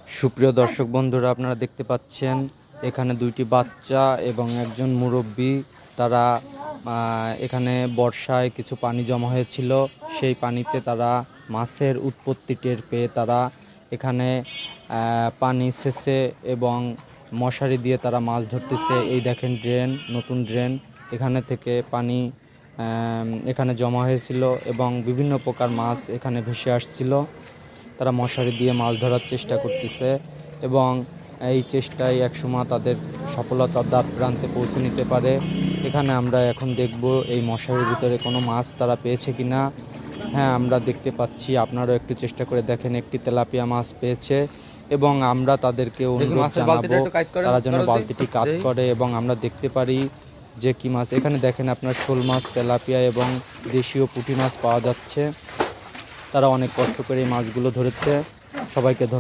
সুপ্রিয় দর্শক বন্ধুরা, আপনারা দেখতে পাচ্ছেন এখানে দুইটি বাচ্চা এবং একজন মুরব্বি। তারা এখানে বর্ষায় কিছু পানি জমা হয়েছিল, সেই পানিতে তারা মাছের উৎপত্তি টের পেয়ে তারা এখানে পানি সেচে এবং মশারি দিয়ে তারা মাছ ধরতেছে। এই দেখেন ড্রেন, নতুন ড্রেন, এখানে থেকে পানি এখানে জমা হয়েছিল এবং বিভিন্ন প্রকার মাছ এখানে ভেসে আসছিল। তারা মশারি দিয়ে মাছ ধরার চেষ্টা করতেছে এবং এই চেষ্টায় একসময় তাদের সফলতার দ্বার প্রান্তে পৌঁছে নিতে পারে। এখানে আমরা এখন দেখব এই মশারির ভিতরে কোনো মাছ তারা পেয়েছে কিনা। হ্যাঁ, আমরা দেখতে পাচ্ছি, আপনারাও একটু চেষ্টা করে দেখেন। একটি তেলাপিয়া মাছ পেয়েছে এবং আমরা তাদেরকে অনুরোধ জানাবো তারা যেন বালতিটি কাত করে এবং আমরা দেখতে পারি যে কি মাছ। এখানে দেখেন আপনার শোল মাছ, তেলাপিয়া এবং দেশীয় পুঁটি মাছ পাওয়া যাচ্ছে। তারা অনেক কষ্ট করে এই মাছগুলো ধরেছে। সবাইকে ধন্যবাদ।